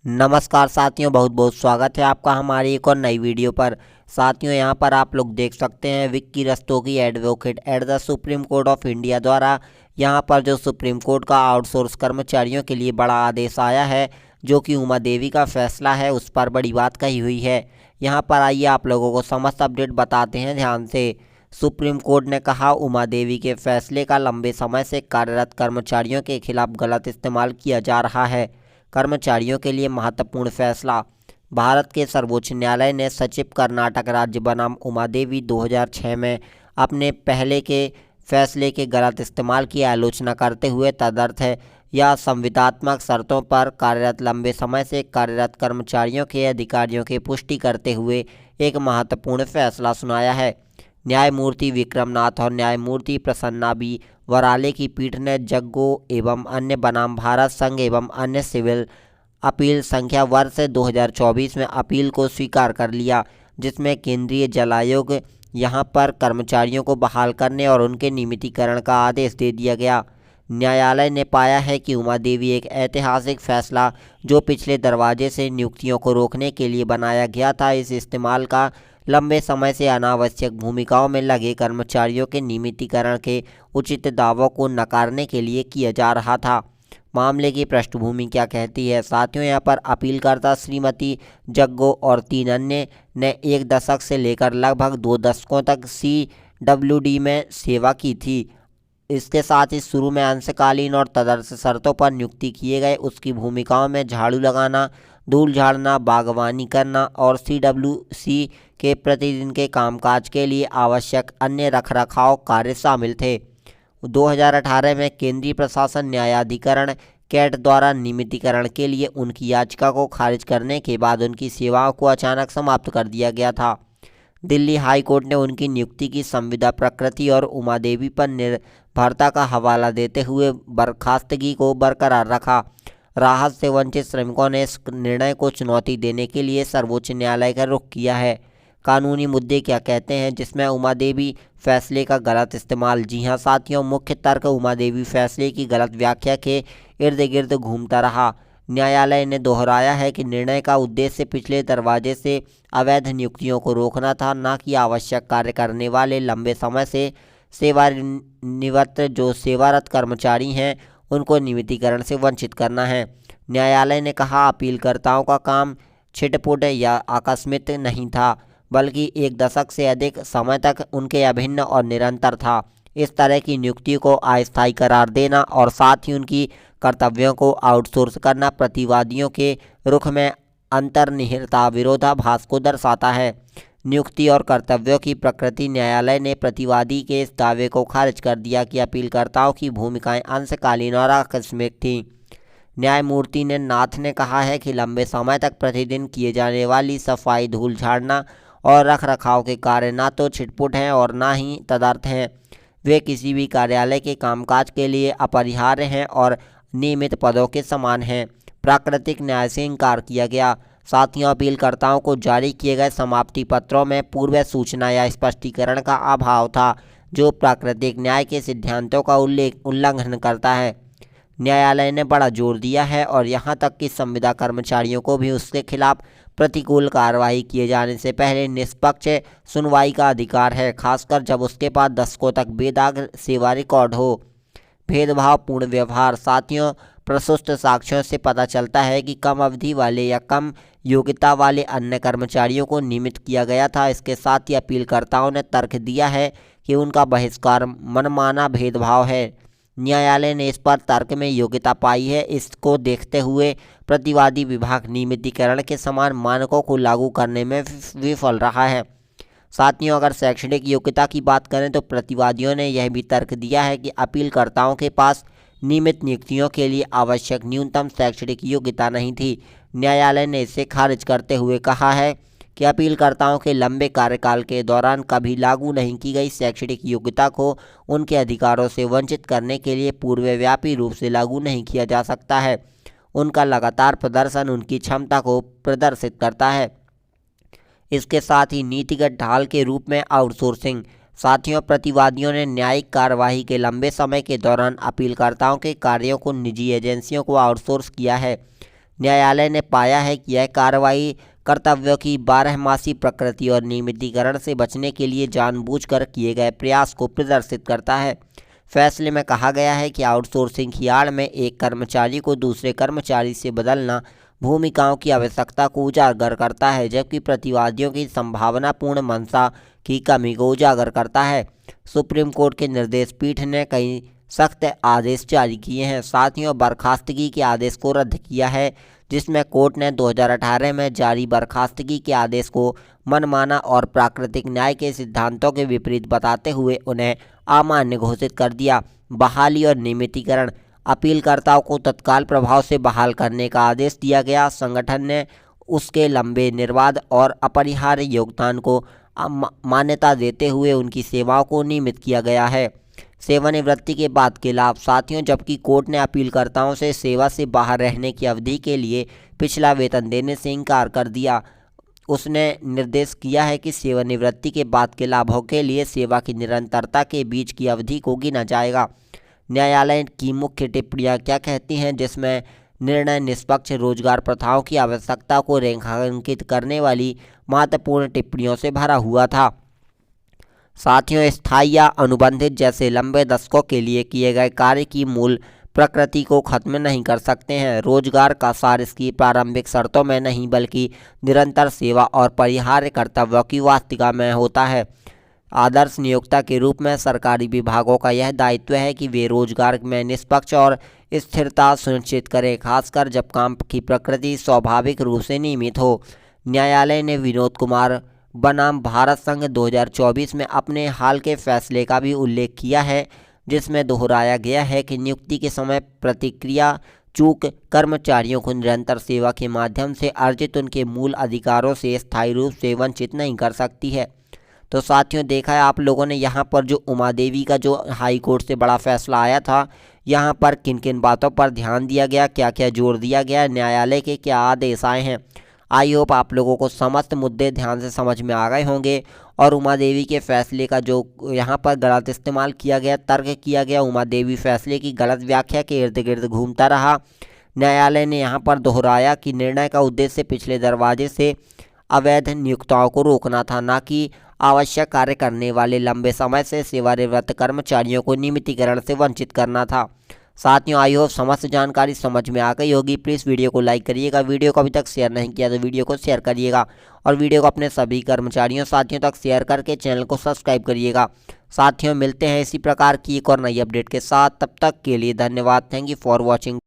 नमस्कार साथियों, बहुत बहुत स्वागत है आपका हमारी एक और नई वीडियो पर। साथियों, यहां पर आप लोग देख सकते हैं Vicky Rastogi advocate at the supreme court of India द्वारा यहां पर जो सुप्रीम कोर्ट का आउटसोर्स कर्मचारियों के लिए बड़ा आदेश आया है, जो कि उमा देवी का फैसला है, उस पर बड़ी बात कही हुई है। यहां पर आइए आप लोगों को समस्त अपडेट बताते हैं ध्यान से। सुप्रीम कोर्ट ने कहा, उमा देवी के फैसले का लंबे समय से कार्यरत कर्मचारियों के खिलाफ गलत इस्तेमाल किया जा रहा है। कर्मचारियों के लिए महत्वपूर्ण फैसला। भारत के सर्वोच्च न्यायालय ने सचिव कर्नाटक राज्य बनाम उमा देवी 2006 में अपने पहले के फैसले के गलत इस्तेमाल की आलोचना करते हुए तदर्थ है या संविधात्मक शर्तों पर कार्यरत लंबे समय से कार्यरत कर्मचारियों के अधिकारियों की पुष्टि करते हुए एक महत्वपूर्ण फैसला सुनाया है। न्यायमूर्ति विक्रमनाथ और न्यायमूर्ति प्रसन्ना बी वराले की पीठ ने जग्गो एवं अन्य बनाम भारत संघ एवं अन्य सिविल अपील संख्या वर्ष 2024 में अपील को स्वीकार कर लिया, जिसमें केंद्रीय जल आयोग यहां पर कर्मचारियों को बहाल करने और उनके नियमितीकरण का आदेश दे दिया गया। न्यायालय ने पाया है कि उमा देवी एक ऐतिहासिक फैसला जो पिछले दरवाजे से नियुक्तियों को रोकने के लिए बनाया गया था, इस इस्तेमाल का लंबे समय से अनावश्यक भूमिकाओं में लगे कर्मचारियों के नियमितीकरण के उचित दावों को नकारने के लिए किया जा रहा था। मामले की पृष्ठभूमि क्या कहती है? साथियों, यहाँ पर अपीलकर्ता श्रीमती जग्गो और 3 अन्य ने 1 दशक से लेकर लगभग 2 दशकों तक CWD में सेवा की थी। इसके साथ ही शुरू में अंशकालीन और तदर्थ शर्तों पर नियुक्ति किए गए उसकी भूमिकाओं में झाड़ू लगाना, धूल झाड़ना, बागवानी करना और CWC के प्रतिदिन के कामकाज के लिए आवश्यक अन्य रखरखाव कार्य शामिल थे। 2018 में केंद्रीय प्रशासन न्यायाधिकरण कैट द्वारा नियमितीकरण के लिए उनकी याचिका को खारिज करने के बाद उनकी सेवाओं को अचानक समाप्त कर दिया गया था। दिल्ली हाई कोर्ट ने उनकी नियुक्ति की संविदा प्रकृति और उमा देवी पर निर्भरता का हवाला देते हुए बर्खास्तगी को बरकरार रखा। राहत से वंचित श्रमिकों ने इस निर्णय को चुनौती देने के लिए सर्वोच्च न्यायालय का रुख किया है। कानूनी मुद्दे क्या कहते हैं, जिसमें उमा देवी फैसले का गलत इस्तेमाल? जी हां साथियों, मुख्य तर्क उमा देवी फैसले की गलत व्याख्या के इर्द गिर्द घूमता रहा। न्यायालय ने दोहराया है कि निर्णय का उद्देश्य पिछले दरवाजे से अवैध नियुक्तियों को रोकना था, न कि आवश्यक कार्य करने वाले लंबे समय से सेवानिवृत्त जो सेवारत कर्मचारी हैं उनको नियमितीकरण से वंचित करना है। न्यायालय ने कहा, अपीलकर्ताओं का काम छिटपुट या आकस्मिक नहीं था, बल्कि 1 दशक से अधिक समय तक उनके अभिन्न और निरंतर था। इस तरह की नियुक्ति को अस्थायी करार देना और साथ ही उनकी कर्तव्यों को आउटसोर्स करना प्रतिवादियों के रुख में अंतर्निहितता विरोधाभास को दर्शाता है। नियुक्ति और कर्तव्यों की प्रकृति। न्यायालय ने प्रतिवादी के इस दावे को खारिज कर दिया कि अपीलकर्ताओं की भूमिकाएं अंशकालीन और आकस्मिक थीं। न्यायमूर्ति ने नाथ ने कहा है कि लंबे समय तक प्रतिदिन किए जाने वाली सफाई, धूल झाड़ना और रखरखाव के कार्य न तो छिटपुट हैं और न ही तदर्थ हैं। वे किसी भी कार्यालय के कामकाज के लिए अपरिहार्य हैं और नियमित पदों के समान हैं। प्राकृतिक न्याय से इनकार किया गया। साथियों, अपीलकर्ताओं को जारी किए गए समाप्ति पत्रों में पूर्व सूचना या स्पष्टीकरण का अभाव था, जो प्राकृतिक न्याय के सिद्धांतों का उल्लंघन करता है। न्यायालय ने बड़ा जोर दिया है और यहाँ तक कि संविदा कर्मचारियों को भी उसके खिलाफ प्रतिकूल कार्रवाई किए जाने से पहले निष्पक्ष सुनवाई का अधिकार है, खासकर जब उसके पास दशकों तक बेदाग सेवा रिकॉर्ड हो। भेदभावपूर्ण व्यवहार। साथियों, प्रस्तुत साक्ष्यों से पता चलता है कि कम अवधि वाले या कम योग्यता वाले अन्य कर्मचारियों को नियमित किया गया था। इसके साथ ही अपीलकर्ताओं ने तर्क दिया है कि उनका बहिष्कार मनमाना भेदभाव है। न्यायालय ने इस पर तर्क में योग्यता पाई है। इसको देखते हुए प्रतिवादी विभाग नियमितीकरण के समान मानकों को लागू करने में विफल रहा है। साथियों, अगर शैक्षणिक योग्यता की बात करें तो प्रतिवादियों ने यह भी तर्क दिया है कि अपीलकर्ताओं के पास नियमित नियुक्तियों के लिए आवश्यक न्यूनतम शैक्षणिक योग्यता नहीं थी। न्यायालय ने इसे खारिज करते हुए कहा है कि अपीलकर्ताओं के लंबे कार्यकाल के दौरान कभी लागू नहीं की गई शैक्षणिक योग्यता को उनके अधिकारों से वंचित करने के लिए पूर्वव्यापी रूप से लागू नहीं किया जा सकता है। उनका लगातार प्रदर्शन उनकी क्षमता को प्रदर्शित करता है। इसके साथ ही नीतिगत ढाल के रूप में आउटसोर्सिंग। साथियों, प्रतिवादियों ने न्यायिक कार्यवाही के लंबे समय के दौरान अपीलकर्ताओं के कार्यों को निजी एजेंसियों को आउटसोर्स किया है। न्यायालय ने पाया है कि यह कार्रवाई कर्तव्यों की बारहमासी प्रकृति और नियमितीकरण से बचने के लिए जानबूझकर किए गए प्रयास को प्रदर्शित करता है। फैसले में कहा गया है कि आउटसोर्सिंग की आड़ में एक कर्मचारी को दूसरे कर्मचारी से बदलना भूमिकाओं की आवश्यकता को उजागर करता है, जबकि प्रतिवादियों की संभावनापूर्ण मंशा की कमी को उजागर करता है। सुप्रीम कोर्ट के निर्देश पीठ ने कई सख्त आदेश जारी किए हैं। साथियों, बर्खास्तगी के आदेश को रद्द किया है, जिसमें कोर्ट ने 2018 में जारी बर्खास्तगी के आदेश को मनमाना और प्राकृतिक न्याय के सिद्धांतों के विपरीत बताते हुए उन्हें अमान्य घोषित कर दिया। बहाली और नियमितीकरण, अपीलकर्ताओं को तत्काल प्रभाव से बहाल करने का आदेश दिया गया। संगठन ने उसके लंबे निर्बाध और अपरिहार्य योगदान को मान्यता देते हुए उनकी सेवाओं को नियमित किया गया है। सेवानिवृत्ति के बाद के लाभ। साथियों, जबकि कोर्ट ने अपीलकर्ताओं से सेवा से बाहर रहने की अवधि के लिए पिछला वेतन देने से इनकार कर दिया। उसने निर्देश किया है कि सेवानिवृत्ति के बाद के लाभों के लिए सेवा की निरंतरता के बीच की अवधि को गिना जाएगा। न्यायालय की मुख्य टिप्पणियां क्या कहती हैं, जिसमें निर्णय निष्पक्ष रोजगार प्रथाओं की आवश्यकता को रेखांकित करने वाली महत्वपूर्ण टिप्पणियों से भरा हुआ था। साथियों, स्थायी या अनुबंधित जैसे लंबे दशकों के लिए किए गए कार्य की मूल प्रकृति को खत्म नहीं कर सकते हैं। रोजगार का सार इसकी प्रारंभिक शर्तों में नहीं बल्कि निरंतर सेवा और परिहार्य कर्तव्यों की वास्तविकता में होता है। आदर्श नियोक्ता के रूप में सरकारी विभागों का यह दायित्व है कि वे रोजगार में निष्पक्ष और स्थिरता सुनिश्चित करें, खासकर जब काम की प्रकृति स्वाभाविक रूप से नियमित हो। न्यायालय ने विनोद कुमार बनाम भारत संघ 2024 में अपने हाल के फैसले का भी उल्लेख किया है, जिसमें दोहराया गया है कि नियुक्ति के समय प्रतिक्रिया चूक कर्मचारियों को निरंतर सेवा के माध्यम से अर्जित उनके मूल अधिकारों से स्थायी रूप से वंचित नहीं कर सकती है। तो साथियों, देखा है आप लोगों ने यहाँ पर जो उमा देवी का जो हाई कोर्ट से बड़ा फैसला आया था, यहाँ पर किन किन बातों पर ध्यान दिया गया, क्या क्या जोर दिया गया, न्यायालय के क्या आदेश आए हैं। आई होप आप लोगों को समस्त मुद्दे ध्यान से समझ में आ गए होंगे और उमा देवी के फैसले का जो यहाँ पर गलत इस्तेमाल किया गया, तर्क किया गया, उमा देवी फैसले की गलत व्याख्या के इर्द गिर्द घूमता रहा। न्यायालय ने यहाँ पर दोहराया कि निर्णय का उद्देश्य पिछले दरवाजे से अवैध नियुक्ताओं को रोकना था, न कि आवश्यक कार्य करने वाले लंबे समय से सेवानिवृत्त कर्मचारियों को नियमितीकरण से वंचित करना था। साथियों, आई होप समस्त जानकारी समझ में आ गई होगी। प्लीज़ वीडियो को लाइक करिएगा, वीडियो को अभी तक शेयर नहीं किया तो वीडियो को शेयर करिएगा और वीडियो को अपने सभी कर्मचारियों साथियों तक शेयर करके चैनल को सब्सक्राइब करिएगा। साथियों, मिलते हैं इसी प्रकार की एक और नई अपडेट के साथ। तब तक के लिए धन्यवाद। Thank you for watching.